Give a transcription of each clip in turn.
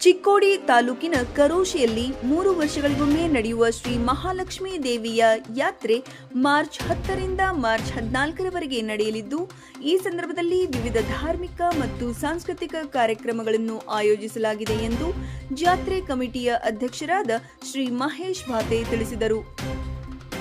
ಚಿಕ್ಕೋಡಿ ತಾಲೂಕಿನ ಕರೋಶಿಯಲ್ಲಿ 3 ವರ್ಷಗಳಿಗೊಮ್ಮೆ ನಡೆಯುವ ಶ್ರೀ ಮಹಾಲಕ್ಷ್ಮೀ ದೇವಿಯ ಯಾತ್ರೆ ಮಾರ್ಚ್ 10ರಿಂದ ಮಾರ್ಚ್ 14ರವರೆಗೆ ನಡೆಯಲಿದ್ದು, ಈ ಸಂದರ್ಭದಲ್ಲಿ ವಿವಿಧ ಧಾರ್ಮಿಕ ಮತ್ತು ಸಾಂಸ್ಕೃತಿಕ ಕಾರ್ಯಕ್ರಮಗಳನ್ನು ಆಯೋಜಿಸಲಾಗಿದೆ ಎಂದು ಜಾತ್ರೆ ಕಮಿಟಿಯ ಅಧ್ಯಕ್ಷರಾದ ಶ್ರೀ ಮಹೇಶ್ ಭಾತೆ ತಿಳಿಸಿದರು.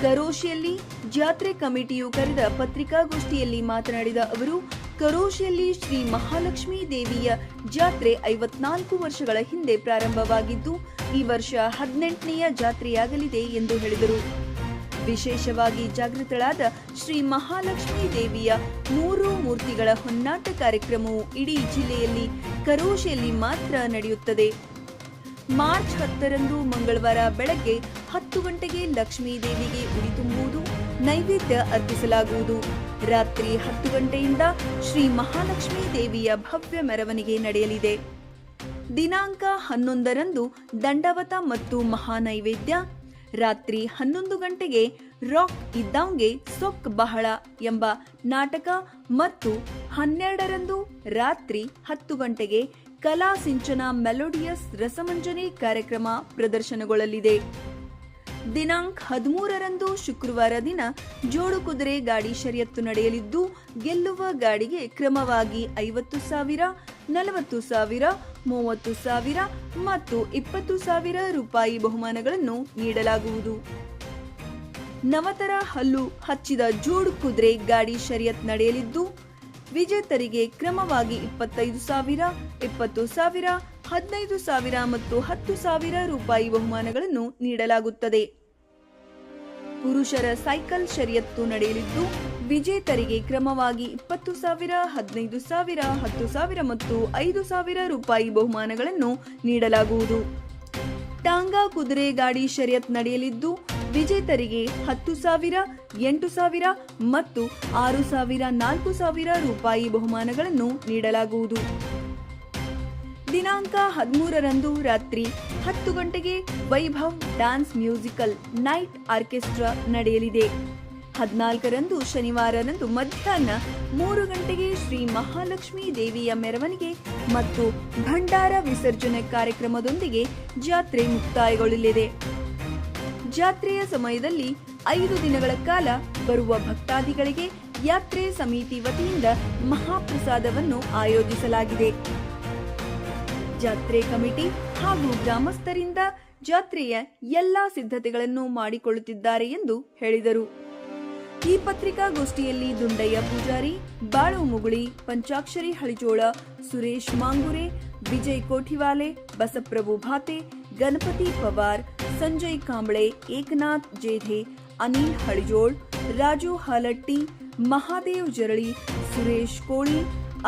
ಕರೋಶಿಯಲ್ಲಿ ಜಾತ್ರೆ ಕಮಿಟಿಯು ಕರೆದ ಪತ್ರಿಕಾಗೋಷ್ಠಿಯಲ್ಲಿ ಮಾತನಾಡಿದ ಅವರು, ಕರೋಶಿಯಲ್ಲಿ ಶ್ರೀ ಮಹಾಲಕ್ಷ್ಮೀ ದೇವಿಯ ಜಾತ್ರೆ 54 ವರ್ಷಗಳ ಹಿಂದೆ ಪ್ರಾರಂಭವಾಗಿದ್ದು, ಈ ವರ್ಷ 18ನೆಯ ಜಾತ್ರೆಯಾಗಲಿದೆ ಎಂದು ಹೇಳಿದರು. ವಿಶೇಷವಾಗಿ ಜಾಗೃತಳಾದ ಶ್ರೀ ಮಹಾಲಕ್ಷ್ಮೀ ದೇವಿಯ 3 ಮೂರ್ತಿಗಳ ಹೊನ್ನಾಟ ಕಾರ್ಯಕ್ರಮವು ಇಡೀ ಜಿಲ್ಲೆಯಲ್ಲಿ ಕರೋಶಿಯಲ್ಲಿ ಮಾತ್ರ ನಡೆಯುತ್ತದೆ. ಮಾರ್ಚ್ 10ರಂದು ಮಂಗಳವಾರ ಬೆಳಗ್ಗೆ 10 ಗಂಟೆಗೆ ಲಕ್ಷ್ಮೀ ದೇವಿಗೆ ಉಡಿ ತುಂಬುವುದು, ನೈವೇದ್ಯ ಅರ್ಪಿಸಲಾಗುವುದು. ರಾತ್ರಿ 10 ಗಂಟೆಯಿಂದ ಶ್ರೀ ಮಹಾಲಕ್ಷ್ಮೀ ದೇವಿಯ ಭವ್ಯ ಮೆರವಣಿಗೆ ನಡೆಯಲಿದೆ. ದಿನಾಂಕ 11ರಂದು ದಂಡವತ ಮತ್ತು ಮಹಾನೈವೇದ್ಯ. ರಾತ್ರಿ 11 ಗಂಟೆಗೆ ರಾಕ್ ಇದ್ದಾಂಗೆ ಸೊಕ್ ಬಹಳ ಎಂಬ ನಾಟಕ ಮತ್ತು 12ರಂದು ರಾತ್ರಿ 10 ಗಂಟೆಗೆ ಕಲಾ ಸಿಂಚನ ಮೆಲೋಡಿಯಸ್ ರಸಮಂಜರಿ ಕಾರ್ಯಕ್ರಮ ಪ್ರದರ್ಶನಗೊಳ್ಳಲಿದೆ. ದಿನಾಂಕ 13ರಂದು ಶುಕ್ರವಾರ ದಿನ ಜೋಡು ಕುದುರೆ ಗಾಡಿ ಶರ್ಯತ್ತು ನಡೆಯಲಿದ್ದು, ಗೆಲ್ಲುವ ಗಾಡಿಗೆ ಕ್ರಮವಾಗಿ 50,000, 40,000, 30,000 ಮತ್ತು 20,000 ರೂಪಾಯಿ ಬಹುಮಾನಗಳನ್ನು ನೀಡಲಾಗುವುದು. ನವತರ ಹಲ್ಲು ಹಚ್ಚಿದ ಜೋಡು ಕುದುರೆ ಗಾಡಿ ಶರ್ಯತ್ ನಡೆಯಲಿದ್ದು, ವಿಜೇತರಿಗೆ ಕ್ರಮವಾಗಿ 25,000, 20,000, 15,000 ಮತ್ತು 10,000 ರೂಪಾಯಿ ಬಹುಮಾನಗಳನ್ನು ನೀಡಲಾಗುತ್ತದೆ. ಪುರುಷರ ಸೈಕಲ್ ಶರ್ಯತ್ತು ನಡೆಯಲಿದ್ದು, ವಿಜೇತರಿಗೆ ಕ್ರಮವಾಗಿ 20,000, 15,000, 10,000 ಮತ್ತು 5,000 ರೂಪಾಯಿ ಬಹುಮಾನಗಳನ್ನು ನೀಡಲಾಗುವುದು. ಟಾಂಗಾ ಕುದುರೆ ಗಾಡಿ ಶರ್ಯತ್ ನಡೆಯಲಿದ್ದು, ವಿಜೇತರಿಗೆ 10,000, 8,000 ಮತ್ತು 6,000, 4,000 ರೂಪಾಯಿ ಬಹುಮಾನಗಳನ್ನು ನೀಡಲಾಗುವುದು. ದಿನಾಂಕ 13ರಂದು ರಾತ್ರಿ 10 ಗಂಟೆಗೆ Vaibhav dance musical night orchestra ನಡೆಯಲಿದೆ. 14ರಂದು ಶನಿವಾರರಂದು ಮಧ್ಯಾಹ್ನ 3 ಗಂಟೆಗೆ ಶ್ರೀ ಮಹಾಲಕ್ಷ್ಮೀ ದೇವಿಯ ಮೆರವಣಿಗೆ ಮತ್ತು ಭಂಡಾರ ವಿಸರ್ಜನೆ ಕಾರ್ಯಕ್ರಮದೊಂದಿಗೆ ಜಾತ್ರೆ ಮುಕ್ತಾಯಗೊಳ್ಳಲಿದೆ. ಜಾತ್ರೆಯ ಸಮಯದಲ್ಲಿ 5 ದಿನಗಳ ಕಾಲ ಬರುವ ಭಕ್ತಾದಿಗಳಿಗೆ ಯಾತ್ರೆ ಸಮಿತಿ ವತಿಯಿಂದ ಮಹಾಪ್ರಸಾದವನ್ನು ಆಯೋಜಿಸಲಾಗಿದೆ. ಜಾತ್ರೆ ಕಮಿಟಿ ಹಾಗೂ ಗ್ರಾಮಸ್ಥರಿಂದ ಜಾತ್ರೆಯ ಎಲ್ಲಾ ಸಿದ್ಧತೆಗಳನ್ನು ಮಾಡಿಕೊಳ್ಳುತ್ತಿದ್ದಾರೆ ಎಂದು ಹೇಳಿದರು. ಈ ಪತ್ರಿಕಾಗೋಷ್ಠಿಯಲ್ಲಿ ದುಂಡಯ್ಯ ಪೂಜಾರಿ, ಬಾಳು ಮುಗುಳಿ, ಪಂಚಾಕ್ಷರಿ ಹಳಿಜೋಳ, ಸುರೇಶ್ ಮಾಂಗುರೆ, ವಿಜಯ್ ಕೋಠಿವಾಲೆ, ಬಸಪ್ರಭು ಭಾತೆ, ಗಣಪತಿ ಪವಾರ್, ಸಂಜಯ್ ಕಾಂಬಳೆ, ಏಕನಾಥ್ ಜೇಧೆ, ಅನಿಲ್ ಹಳಿಜೋಳ್, ರಾಜು ಹಾಲಟ್ಟಿ, ಮಹಾದೇವ್ ಜರಳಿ, ಸುರೇಶ್ ಕೋಳಿ,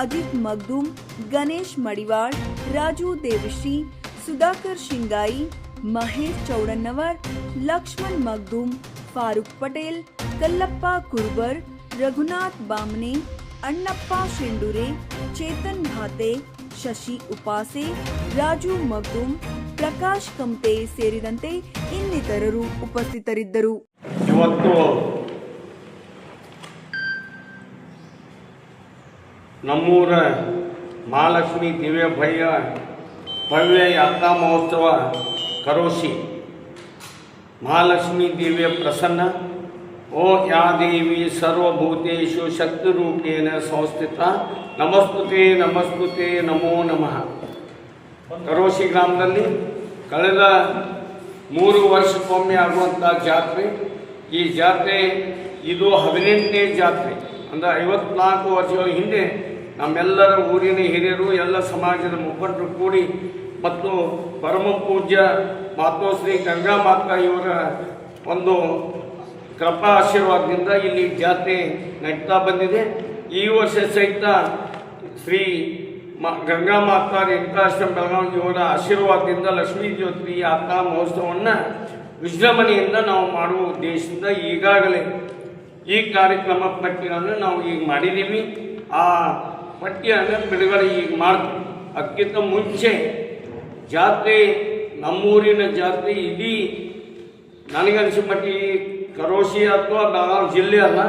ಅಜಿತ್ ಮಗ್ದೂಮ್, ಗಣೇಶ್ ಮಡಿವಾಳ್, ರಾಜು ದೇವಶ್ರೀ, ಸುಧಾಕರ್ ಶಿಂಗಾಯಿ, ಮಹೇಶ್ ಚೌಡನ್ನವರ್, ಲಕ್ಷ್ಮಣ್ ಮಗ್ದೂಮ್, ಫಾರೂಕ್ ಪಟೇಲ್, ಕಲ್ಲಪ್ಪ ಕುರ್ಬರ್, ರಘುನಾಥ್ ಬಾಮ್ನೆ, ಅಣ್ಣಪ್ಪ ಶೆಂಡೂರೆ, ಚೇತನ್ ಭಾತೆ, ಶಶಿ ಉಪಾಸೆ, ರಾಜು ಮಗ್ದೂಮ್, ಪ್ರಕಾಶ್ ಕಮ್ತೆ ಸೇರಿದಂತೆ ಇನ್ನಿತರರು ಉಪಸ್ಥಿತರಿದ್ದರು. ಇವತ್ತು ನಮ್ಮೂರ ಮಹಾಲಕ್ಷ್ಮೀ ದಿವ್ಯ ಭವ್ಯ ಯಾತ್ರಾ ಮಹೋತ್ಸವ ಕರೋಶಿ. ಮಹಾಲಕ್ಷ್ಮೀ ದಿವ್ಯ ಪ್ರಸನ್ನ ಓ ಯಾ ದೇವಿ ಸರ್ವಭೂತೇಷು ಶಕ್ತಿರೂಪೇಣ ಸಂಸ್ಥಿತ ನಮಸ್ತುತೆ ನಮಸ್ತುತೆ ನಮೋ ನಮಃ. ಕರೋಶಿ ಗ್ರಾಮದಲ್ಲಿ ಕಳೆದ 3 ವರ್ಷಕ್ಕೊಮ್ಮೆ ಆಗುವಂಥ ಜಾತ್ರೆ. ಈ ಜಾತ್ರೆ ಇದು 18ನೇ ಜಾತ್ರೆ. ಅಂದರೆ 54 ವರ್ಷಗಳ ಹಿಂದೆ ನಮ್ಮೆಲ್ಲರ ಊರಿನ ಹಿರಿಯರು, ಎಲ್ಲ ಸಮಾಜದ ಮುಖಂಡರು ಕೂಡಿ ಮತ್ತು ಪರಮ ಪೂಜ್ಯ ಮಾತೋಶ್ರೀ ಗಂಗಾ ಮಾತಾ ಇವರ ಒಂದು ಕೃಪಾ ಆಶೀರ್ವಾದದಿಂದ ಇಲ್ಲಿ ಜಾತ್ರೆ ನಡೀತಾ ಬಂದಿದೆ. ಈ ವರ್ಷ ಸಹಿತ ಶ್ರೀ ಗಂಗಾ ಮಾತಾ ರೇಣುಕಾಶ್ರಮ ಬೆಳಗಾವಿ ಇವರ ಆಶೀರ್ವಾದದಿಂದ ಲಕ್ಷ್ಮೀ ಜ್ಯೋತಿ ಯಾತ್ರಾ ಮಹೋತ್ಸವವನ್ನು ವಿಜೃಂಭಣೆಯಿಂದ ನಾವು ಮಾಡುವ ಉದ್ದೇಶದಿಂದ ಈಗಾಗಲೇ ಈ ಕಾರ್ಯಕ್ರಮ ಪಟ್ಟಿಯನ್ನು ನಾವು ಈಗ ಮಾಡಿದ್ದೀವಿ. ಆ ಪಟ್ಟಿಯನ್ನು ಬಿಡುಗಡೆ ಈಗ ಮಾಡ್ತೀವಿ. ಅದಕ್ಕಿಂತ ಮುಂಚೆ ಜಾತ್ರೆ, ನಮ್ಮೂರಿನ ಜಾತ್ರೆ ಇಡೀ ನನಗನ್ಸಿದ ಮಟ್ಟಿಗೆ ಕರೋಶಿ ಅಥವಾ ಬೆಳಗಾವಿ ಜಿಲ್ಲೆ ಅಲ್ಲ,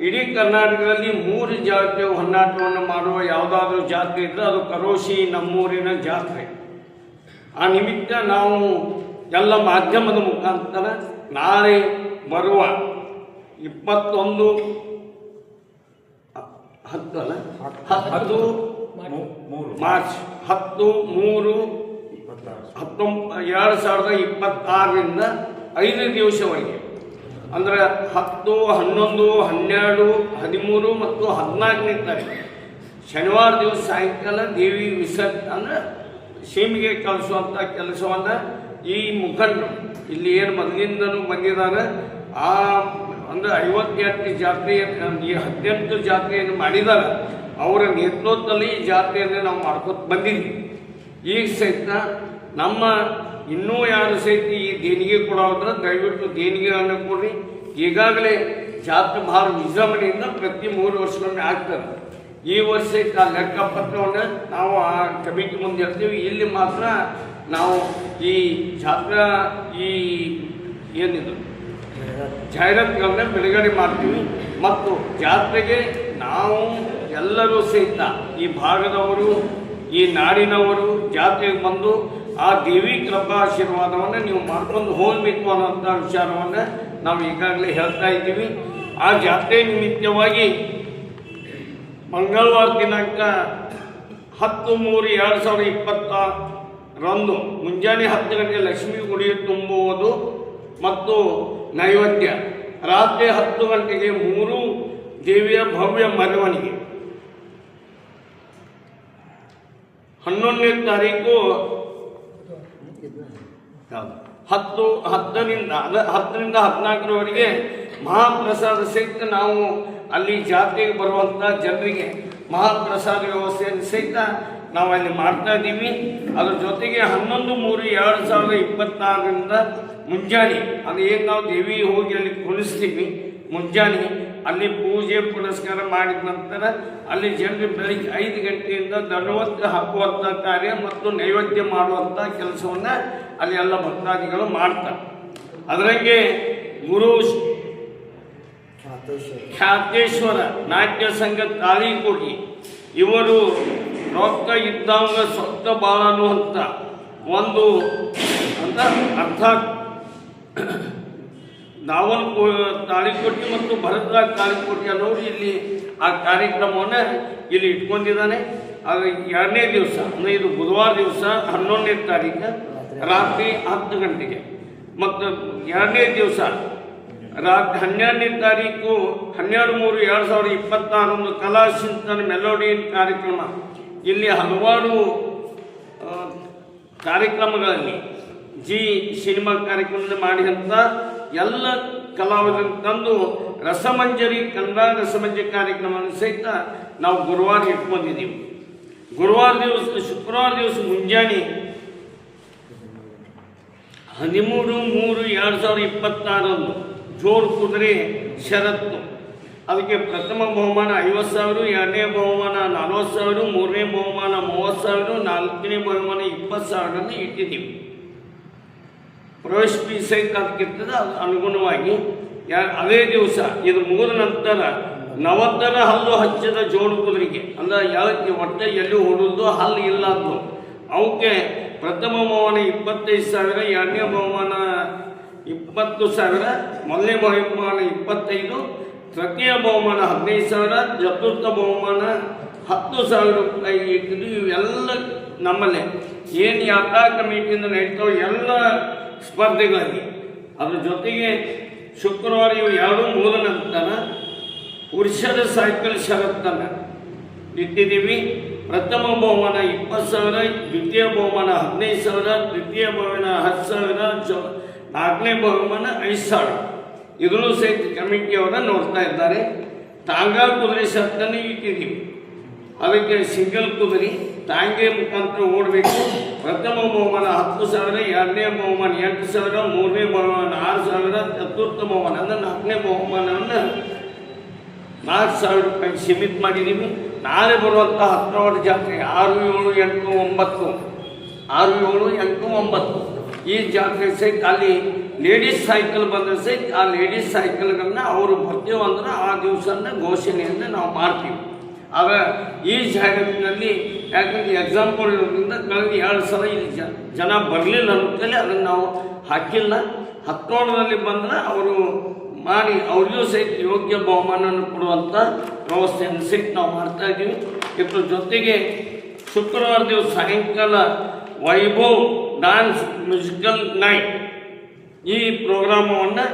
ಇಡೀ ಕರ್ನಾಟಕದಲ್ಲಿ 3 ಜಾತ್ರೆ ಹೊನ್ನಾಟವನ್ನು ಮಾಡುವ ಯಾವುದಾದ್ರೂ ಜಾತ್ರೆ ಇದ್ದರೆ ಅದು ಕರೋಶಿ ನಮ್ಮೂರಿನ ಜಾತ್ರೆ. ಆ ನಿಮಿತ್ತ ನಾವು ಎಲ್ಲ ಮಾಧ್ಯಮದ ಮುಖಾಂತರ ನಾಳೆ ಬರುವ 21 ಮಾರ್ಚ್ 10/3/2026ರಿಂದ 5 ದಿವಸವರೆಗೆ ಅಂದರೆ 10, 11, 12, 13 ಮತ್ತು 14ನೇ ತಾರೀಕು ಶನಿವಾರ ದಿವಸ ಸಾಯಂಕಾಲ ದೇವಿ ವಿಸರ್ಜನೆ ಅಂದರೆ ಸೀಮೆಗೆ ಕಳಿಸುವಂಥ ಕೆಲಸವನ್ನು ಈ ಮುಖಂಡರು ಇಲ್ಲಿ ಏನು ಮೊದಲಿಂದನೂ ಬಂದಿದ್ದಾರೆ ಆ ಅಂದರೆ 58 ಜಾತ್ರೆ 18 ಜಾತ್ರೆಯನ್ನು ಮಾಡಿದ್ದಾರೆ. ಅವರ ನೇತೃತ್ವದಲ್ಲಿ ಈ ಜಾತ್ರೆಯನ್ನು ನಾವು ಮಾಡ್ಕೊತ ಬಂದಿದ್ದೀವಿ. ಈಗ ಸಹಿತ ನಮ್ಮ ಇನ್ನೂ ಯಾರು ಸಹಿತ ಈ ದೇಣಿಗೆ ಕೊಡೋದ್ರೆ ದಯವಿಟ್ಟು ದೇಣಿಗೆಗಳನ್ನು ಕೊಡ್ರಿ. ಈಗಾಗಲೇ ಜಾತ್ರೆ ಭಾಳ ವಿಜೃಂಭಣೆಯಿಂದ ಪ್ರತಿ 3 ವರ್ಷಕ್ಕೊಮ್ಮೆ ಆಗ್ತದೆ. ಈ ವರ್ಷ ಸಹಿತ ಆ ಲೆಕ್ಕಪತ್ರವನ್ನು ನಾವು ಆ ಕಮಿಟಿ ಮುಂದೆ ಇರ್ತೀವಿ. ಇಲ್ಲಿ ಮಾತ್ರ ನಾವು ಈ ಜಾತ್ರಾ ಈ ಏನಿದು ಜಾಹೀರಾತುಗಳನ್ನ ಬಿಡುಗಡೆ ಮಾಡ್ತೀವಿ. ಮತ್ತು ಜಾತ್ರೆಗೆ ನಾವು ಎಲ್ಲರೂ ಸಹಿತ ಈ ಭಾಗದವರು ಈ ನಾಡಿನವರು ಜಾತ್ರೆಗೆ ಬಂದು ಆ ದೇವಿ ಕೃಪಾ ಆಶೀರ್ವಾದವನ್ನು ನೀವು ಮಾಡ್ಕೊಂಡು ಹೋಗಬೇಕು ಅನ್ನೋಂಥ ವಿಚಾರವನ್ನು ನಾವು ಈಗಾಗಲೇ ಹೇಳ್ತಾ ಇದ್ದೀವಿ. ಆ ಜಾತ್ರೆ ನಿಮಿತ್ತವಾಗಿ ಮಂಗಳವಾರ ದಿನಾಂಕ 10/3/2026ರಂದು ಮುಂಜಾನೆ 10 ಗಂಟೆಗೆ ಲಕ್ಷ್ಮೀ ಗುಡಿ ತುಂಬುವುದು ಮತ್ತು ನೈವೇದ್ಯ, ರಾತ್ರಿ 10 ಗಂಟೆಗೆ 3 ದೇವಿಯ ಭವ್ಯ ಮೆರವಣಿಗೆ. 11ನೇ ತಾರೀಕು 10ರಿಂದ 14ರವರೆಗೆ ಮಹಾಪ್ರಸಾದ ಸಹಿತ ನಾವು ಅಲ್ಲಿ ಜಾತ್ರೆಗೆ ಬರುವಂಥ ಜನರಿಗೆ ಮಹಾಪ್ರಸಾದ ವ್ಯವಸ್ಥೆಯನ್ನು ಸಹಿತ ನಾವು ಅಲ್ಲಿ ಮಾಡ್ತಾ ಇದ್ದೀವಿ. ಅದ್ರ ಜೊತೆಗೆ 11/3/2026ರಿಂದ ಮುಂಜಾನೆ ಅದು ಏನು ನಾವು ದೇವಿ ಹೋಗಿ ಅಲ್ಲಿ ಕುಣಿಸ್ತೀವಿ, ಮುಂಜಾನೆ ಅಲ್ಲಿ ಪೂಜೆ ಪುನಸ್ಕಾರ ಮಾಡಿದ ನಂತರ ಅಲ್ಲಿ ಜನರು ಬೆಳಿಗ್ಗೆ 5 ಗಂಟೆಯಿಂದ ದಂಡವತ್ತು ಹಾಕುವಂಥ ಕಾರ್ಯ ಮತ್ತು ನೈವೇದ್ಯ ಮಾಡುವಂಥ ಕೆಲಸವನ್ನು ಅಲ್ಲಿ ಎಲ್ಲ ಭಕ್ತಾದಿಗಳು ಮಾಡ್ತಾರೆ. ಅದರಂಗೆ ಗುರು ಖ್ಯಾತೇಶ್ವರ ನಾಟ್ಯ ಸಂಘ ತಾಳಿಕೋಟಿ ಇವರು ರೊಕ್ಕ ಇದ್ದಂಗ ಸೊಕ್ಕ ಬಾಳನು ಅಂತ ಒಂದು ಅಂತ ಅರ್ಥಾತ್ ದಾವಲ್ ತಾಳಿಕೋಟಿ ಮತ್ತು ಭರದ್ರಾಜ್ ತಾಳಿಕೋಟಿ ಅನ್ನೋರು ಇಲ್ಲಿ ಆ ಕಾರ್ಯಕ್ರಮವನ್ನು ಇಲ್ಲಿ ಇಟ್ಕೊಂಡಿದ್ದಾನೆ. ಅದು 2ನೇ ದಿವಸ ಅಂದರೆ ಇದು ಬುಧವಾರ ದಿವಸ 11ನೇ ತಾರೀಕು ರಾತ್ರಿ 10 ಗಂಟೆಗೆ ಮತ್ತು 2ನೇ ದಿವಸ ರಾತ್ರಿ 12ನೇ ತಾರೀಕು 12/3/2026 ಕಲಾ ಚಿಂತನ ಮೆಲೋಡಿಯನ್ ಕಾರ್ಯಕ್ರಮ. ಇಲ್ಲಿ ಹಲವಾರು ಕಾರ್ಯಕ್ರಮಗಳಲ್ಲಿ ಸಿನಿಮಾ ಕಾರ್ಯಕ್ರಮದಲ್ಲಿ ಮಾಡಿದಂಥ ಎಲ್ಲ ಕಲಾವಿದರನ್ನು ತಂದು ರಸಮಂಜರಿ ಕನ್ನಡ ರಸಮಂಜರಿ ಕಾರ್ಯಕ್ರಮವನ್ನು ಸಹಿತ ನಾವು ಗುರುವಾರ ಇಟ್ಕೊಂಡಿದ್ದೀವಿ. ಶುಕ್ರವಾರ ದಿವಸ ಮುಂಜಾನೆ 13/3/2026 ಜೋರು ಕುದುರೆ ಷರತ್ತು. ಅದಕ್ಕೆ ಪ್ರಥಮ ಬಹುಮಾನ 50,000, 2ನೇ ಬಹುಮಾನ 40,000, 3ನೇ ಬಹುಮಾನ 30,000, 4ನೇ ಬಹುಮಾನ 20,000 ಇಟ್ಟಿದ್ದೀವಿ. ಪ್ರವೇಶ ಫೀಸ್ ಸಹಿತ ಅದಕ್ಕಿರ್ತದೆ. ಅದು ಅನುಗುಣವಾಗಿ ಅದೇ ದಿವಸ ಇದು ಮುಗಿದ ನಂತರ 40 ಹಲ್ಲು ಹಚ್ಚದ ಜೋಡು ಕುದುರೆಗೆ ಅಂದರೆ ಯಾವಕ್ಕೆ ಹೊಟ್ಟೆ ಎಲ್ಲಿ ಹೊಡೆದು ಹಲ್ಲು ಇಲ್ಲ ಅಂದು ಅವಕ್ಕೆ ಪ್ರಥಮ ಬಹುಮಾನ 25,000, 2ನೇ ಬಹುಮಾನ 20,000, 1ನೇ ಬಹುಮಾನ 25, ತೃತೀಯ ಬಹುಮಾನ 15,000, ಚತುರ್ಥ ಬಹುಮಾನ 10,000 ರೂಪಾಯಿ ಇಟ್ಟಿದ್ದು. ಇವೆಲ್ಲ ನಮ್ಮಲ್ಲೇ ಏನು ಯಾತ್ರಾ ಕಮಿಟಿಯಿಂದ ನಡೀತಾವೆ ಎಲ್ಲ ಸ್ಪರ್ಧೆಗಳಲ್ಲಿ. ಅದ್ರ ಜೊತೆಗೆ ಶುಕ್ರವಾರ ಇವು ಎರಡೂ ಮುಗಿದ ನಂತರ ಪುರುಷರ ಸೈಕಲ್ ಷರತ್ತನ್ನು ಇಟ್ಟಿದ್ದೀವಿ. ಪ್ರಥಮ ಬಹುಮಾನ 20,000, ದ್ವಿತೀಯ ಬಹುಮಾನ 15,000, ತೃತೀಯ ಬಹುಮಾನ 10,000, 4ನೇ ಬಹುಮಾನ 5,000. ಇದನ್ನು ಸಹಿತ ಕಮಿಟಿಯವರ ನೋಡ್ತಾ ಇದ್ದಾರೆ. ತಾಂಗಾ ಕುದುರೆ ಷರತ್ತನ್ನು ಇಟ್ಟಿದ್ದೀವಿ. ಅದಕ್ಕೆ ಸಿಂಗಲ್ ಕುದುರೆ ತಾಂಗೆ ಮುಖಾಂತರ ಓಡಬೇಕು. ಪ್ರಥಮ ಬಹುಮಾನ 10,000, 2ನೇ ಬಹುಮಾನ 8,000, 3ನೇ ಬಹುಮಾನ 6,000, ಚತುರ್ಥ ಬಹುಮಾನ ಅಂದರೆ 4ನೇ ಬಹುಮಾನವನ್ನು 4,000 ರೂಪಾಯಿ ಸೀಮಿತ ಮಾಡಿದ್ದೀವಿ. ನಾಳೆ ಬರುವಂಥ 10ರ ಜಾತ್ರೆ 6, 7, 8, 9 ಈ ಜಾತ್ರೆ ಸಹಿತ ಅಲ್ಲಿ ಲೇಡೀಸ್ ಸೈಕಲ್ ಬಂದರೆ ಸಹಿತ ಆ ಲೇಡೀಸ್ ಸೈಕಲ್ಗಳನ್ನ ಅವರು ಬರ್ತೀವಿ ಅಂದ್ರೆ ಆ ದಿವಸನ ಘೋಷಣೆಯನ್ನು ನಾವು ಮಾಡ್ತೀವಿ. ಆಗ ಈ ಜಾಹೀರಾತಿನಲ್ಲಿ ಯಾಕಂದ್ರೆ ಎಕ್ಸಾಂಪಲ್ ಇರೋದ್ರಿಂದ ಕಳೆದ 2 ಸಲ ಇಲ್ಲಿ ಜನ ಬರಲಿಲ್ಲ ಅಂತೇಳಿ ಅದನ್ನು ನಾವು ಹಾಕಿಲ್ಲ. 19ರಲ್ಲಿ ಬಂದರೆ ಅವರು ಮಾಡಿ ಅವ್ರಿಗೂ ಸಹಿತ ಯೋಗ್ಯ ಬಹುಮಾನವನ್ನು ಕೊಡುವಂಥ ವ್ಯವಸ್ಥೆಯನ್ನು ಸಹಿತ ನಾವು ಮಾಡ್ತಾ ಇದ್ದೀವಿ. ಇದ್ರ ಜೊತೆಗೆ ಶುಕ್ರವಾರ ದಿವಸ ಸಾಯಂಕಾಲ ವೈಭವ್ ಡ್ಯಾನ್ಸ್ ಮ್ಯೂಸಿಕಲ್ ನೈಟ್ ಈ ಪ್ರೋಗ್ರಾಮವನ್ನು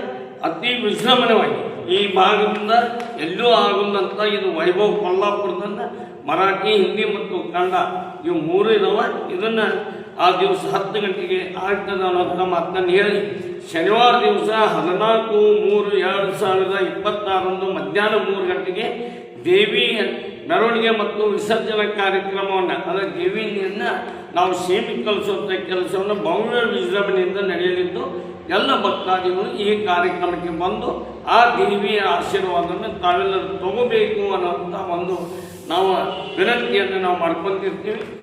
ಅತಿ ವಿಜೃಂಭಣೆಯಾಗಿ ಈ ಭಾಗದಿಂದ ಎಲ್ಲೂ ಆಗುವಂಥ ಇದು ವೈಭವ್ ಕೊಲ್ಲಾಪುರದಿಂದ ಮರಾಠಿ, ಹಿಂದಿ ಮತ್ತು ಕನ್ನಡ ಇವು 3 ಇದಾವೆ. ಇದನ್ನು ಆ ದಿವಸ 10 ಗಂಟೆಗೆ ಆಗ್ತದೆ ಅನ್ನೋದನ್ನ ಮಾತನ್ನು ಹೇಳಿ ಶನಿವಾರ ದಿವಸ 14/3/2026 ಮಧ್ಯಾಹ್ನ 3 ಗಂಟೆಗೆ ದೇವಿ ಮೆರವಣಿಗೆ ಮತ್ತು ವಿಸರ್ಜನಾ ಕಾರ್ಯಕ್ರಮವನ್ನು ಅಂದರೆ ದೇವಿಯನ್ನು ನಾವು ಕಲಿಸುವಂಥ ಕೆಲಸವನ್ನು ಭವ್ಯ ವಿಜೃಂಭಣೆಯಿಂದ ನಡೆಯಲಿದ್ದು ಎಲ್ಲ ಭಕ್ತಾದಿಗಳು ಈ ಕಾರ್ಯಕ್ರಮಕ್ಕೆ ಬಂದು ಆ ದೇವಿಯ ಆಶೀರ್ವಾದವನ್ನು ತಾವೆಲ್ಲರೂ ತಗೋಬೇಕು ಅನ್ನೋಂಥ ಒಂದು ನಾವು ವಿನಂತಿಯನ್ನು ನಾವು ಮಾಡ್ಕೊತಿರ್ತೀವಿ.